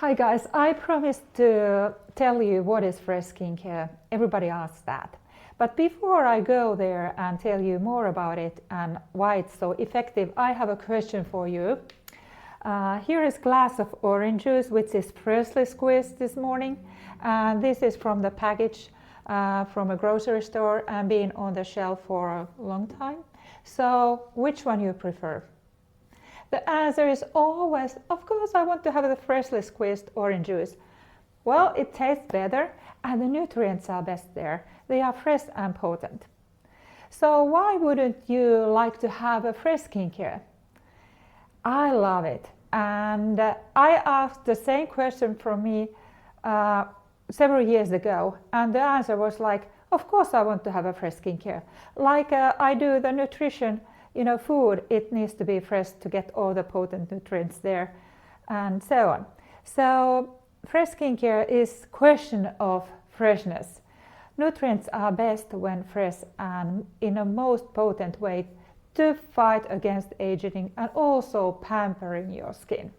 Hi guys, I promised to tell you what is fresh skincare. Everybody asks that. But before I go there and tell you more about it and why it's so effective, I have a question for you. Here is a glass of orange juice, which is freshly squeezed this morning. And this is from the package from a grocery store and been on the shelf for a long time. So which one you prefer? The answer is always, of course, I want to have the freshly squeezed orange juice. Well, it tastes better and the nutrients are best there. They are fresh and potent. So why wouldn't you like to have a fresh skincare? I love it. And I asked the same question from me several years ago. And the answer was like, of course I want to have a fresh skincare. Like I do the nutrition. Food, it needs to be fresh to get all the potent nutrients there and so on. So fresh skincare is question of freshness. Nutrients are best when fresh and in a most potent way to fight against aging and also pampering your skin.